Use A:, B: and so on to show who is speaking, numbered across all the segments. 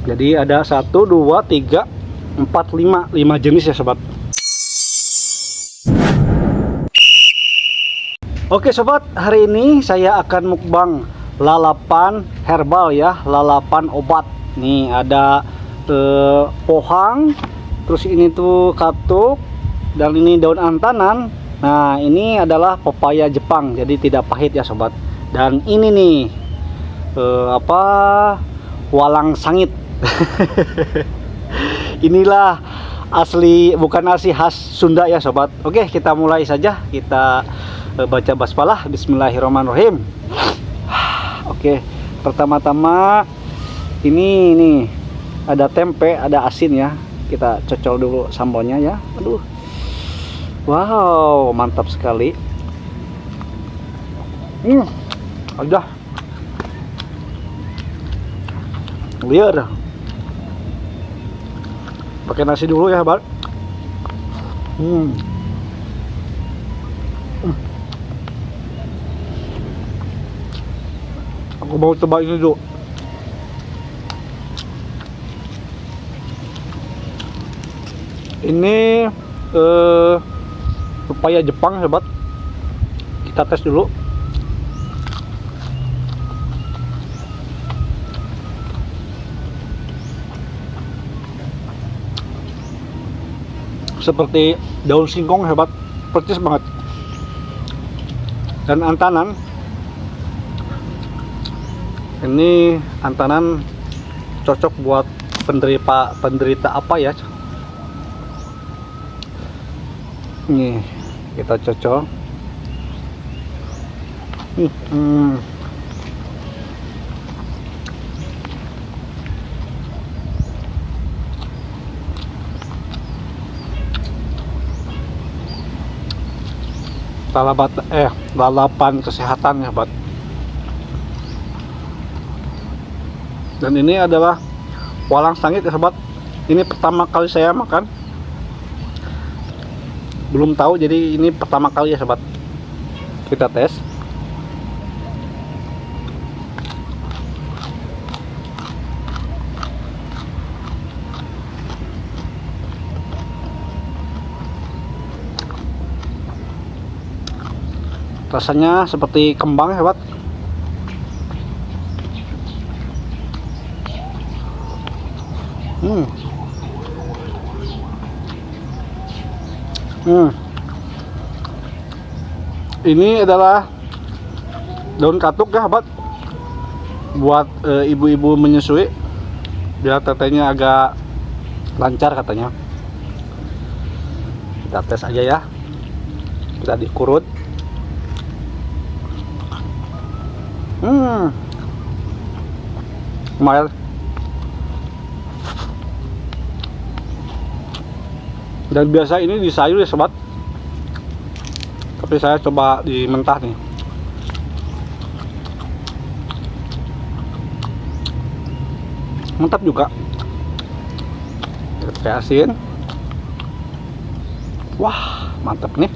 A: Jadi ada 1, 2, 3, 4, 5 jenis ya sobat. Oke sobat, hari ini saya akan mukbang lalapan herbal ya, lalapan obat. Nih ada pohang, terus ini tuh katuk, dan ini daun antanan. Nah ini adalah pepaya Jepang, jadi tidak pahit ya sobat. Dan ini nih walang sangit. Inilah asli, bukan asli, khas Sunda ya sobat. Oke, kita mulai saja. Kita baca basmalah. Bismillahirrahmanirrahim. Oke, pertama-tama ini nih ada tempe, ada asin ya. Kita cocol dulu sambalnya ya. Aduh, wow, mantap sekali. Udah liar. Pakai nasi dulu ya, Bar. Aku mau coba ini dulu. Ini pepaya Jepang, sobat. Kita tes dulu. Seperti daun singkong, hebat, percis banget. Dan antanan, ini antanan cocok buat penderita apa ya. Nih kita cocok. Lalapan kesehatan ya, Bat. Dan ini adalah walang sangit ya, sobat. Ini pertama kali saya makan. Belum tahu, jadi ini pertama kali ya, sobat. Kita tes. Rasanya seperti kembang, hebat. Ini adalah daun katuk ya, hebat. Buat ibu-ibu menyusui, biar tetenya agak lancar katanya. Kita tes aja ya. Kita dikurut. Lumayan. Dan biasa ini di sayur ya, sobat. Tapi saya coba di mentah nih. Mantap juga. Kita pakai asin. Wah, mantap nih.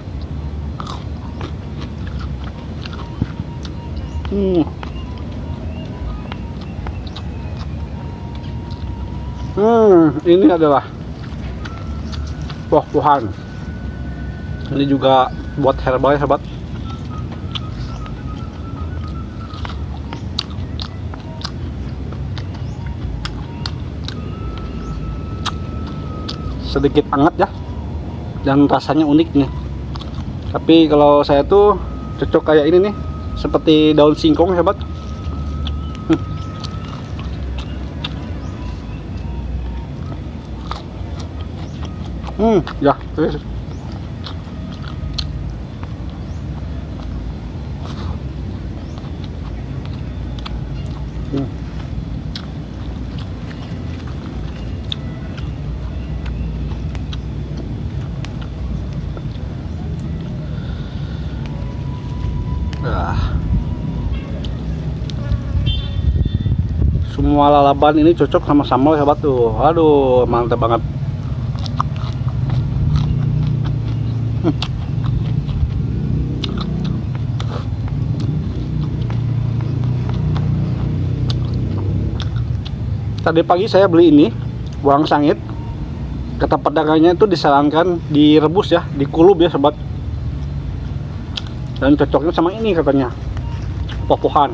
A: Ini adalah buah-buahan. Ini juga buat herbal ya, sobat. Sedikit hangat ya, dan rasanya unik nih. Tapi kalau saya tuh cocok kayak ini nih, seperti daun singkong, hebat. Ya, terus. Semua lalapan ini cocok sama sambal, sahabat tuh. Aduh, mantap banget. Tadi pagi saya beli ini walang sangit. Kata pedagangnya itu disarankan direbus ya, dikulub ya sobat. Dan cocoknya sama ini katanya, popohan.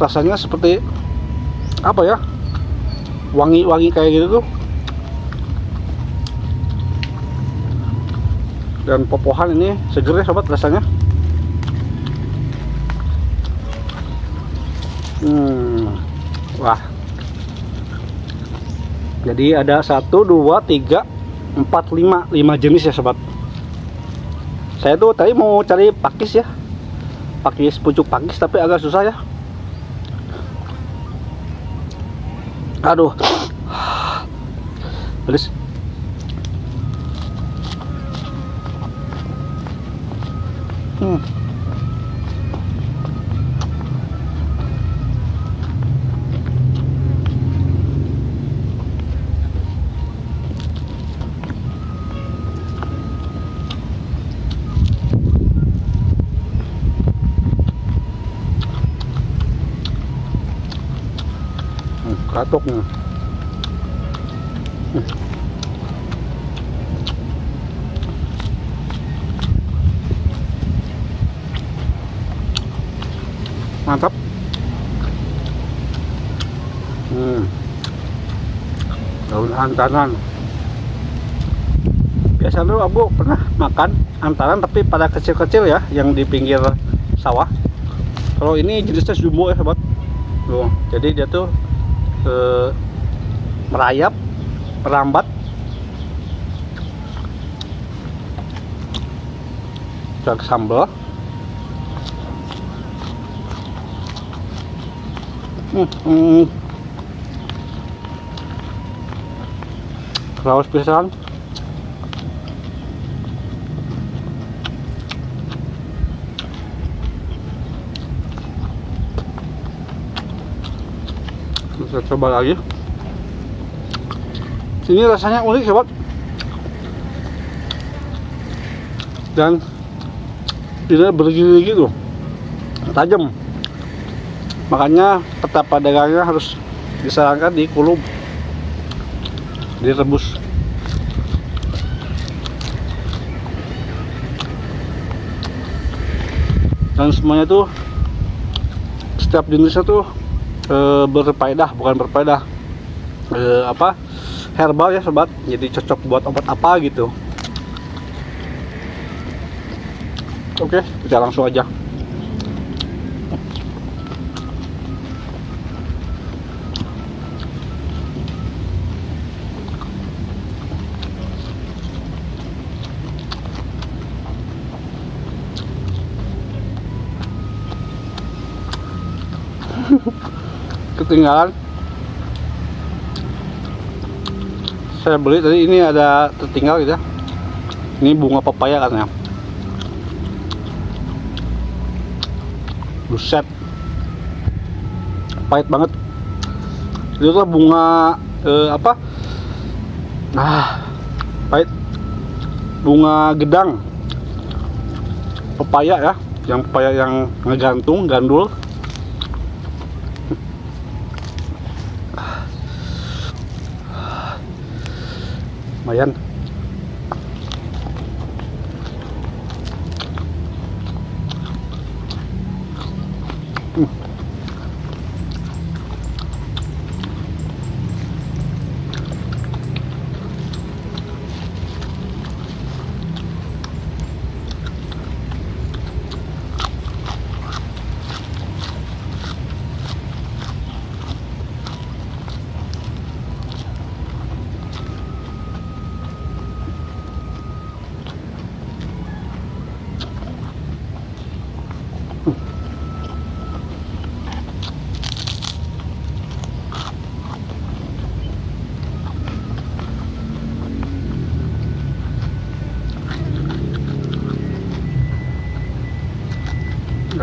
A: Rasanya seperti apa ya, wangi-wangi kayak gitu tuh. Dan popohan ini seger ya sobat rasanya. Wah, jadi ada 1, 2, 3, 4, 5 jenis ya sobat. Saya tuh tadi mau cari pakis ya, pakis pucuk pakis, tapi agak susah ya. Aduh, pedes. Katoknya. Mantap. Daun antanan. Biasa dulu aku pernah makan antanan, tapi pada kecil-kecil ya, yang di pinggir sawah. Kalau ini jenisnya jumbo ya sobat. Tuh, jadi dia tuh merayap, merambat. Cak sambal. Raus pisan. Kita coba lagi. Ini rasanya unik sobat, dan tidak bergigi gitu, tajam. Makanya peta pedagangnya harus disarankan dikulub, direbus. Dan semuanya tuh, setiap jenisnya tuh berfaedah, bukan berfaedah, apa, herbal ya sobat. Jadi cocok buat obat apa gitu. Oke, kita langsung aja. Ketinggalan, saya beli tadi, ini ada tertinggal gitu ya. Ini bunga pepaya katanya. Buset, pahit banget. Itu tuh bunga apa, pahit. Bunga gedang pepaya ya, yang pepaya yang ngegantung, gandul. Lumayan.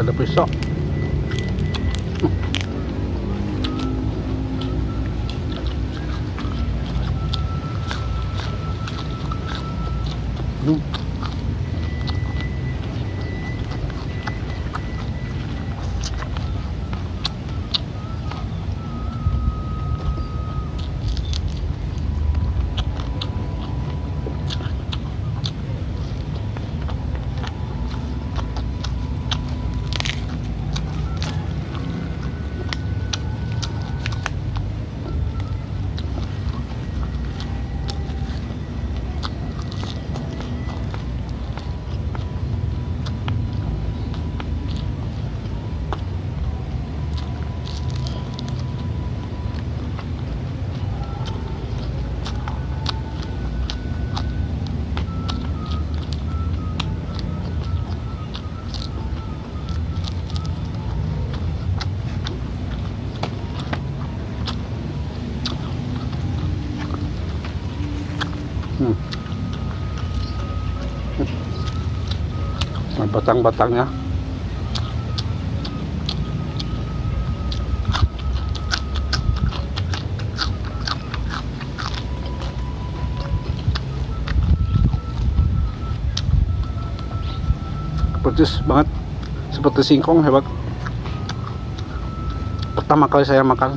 A: Ada pisau. batang-batangnya. Pedes banget, seperti singkong, hebat. Pertama kali saya makan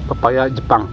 A: pepaya Jepang.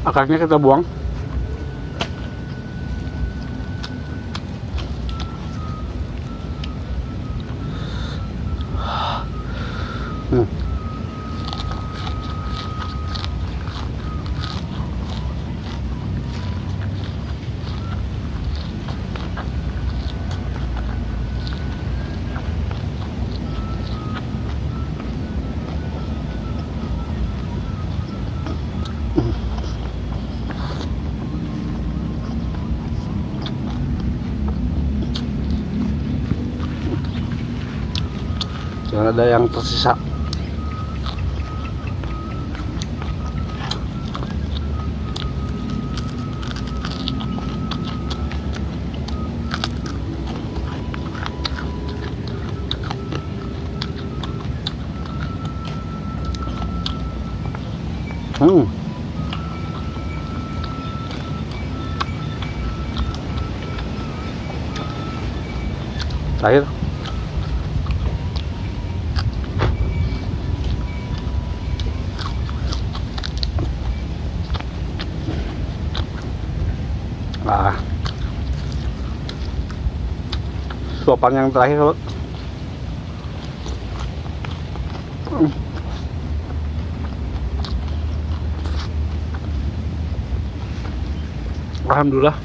A: Akarnya kita buang. Jangan ada yang tersisa. Terakhir. Nah, suapan yang terakhir, sobat. Alhamdulillah,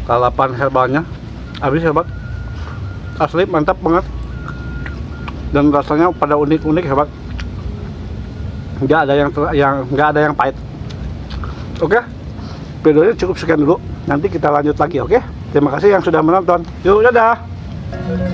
A: lalapan herbalnya habis, hebat. Asli mantap banget, dan rasanya pada unik-unik, hebat. Nggak ada nggak ada yang pahit. Oke, videonya cukup sekian dulu. Nanti kita lanjut lagi, oke? Terima kasih yang sudah menonton. Yuk, dadah.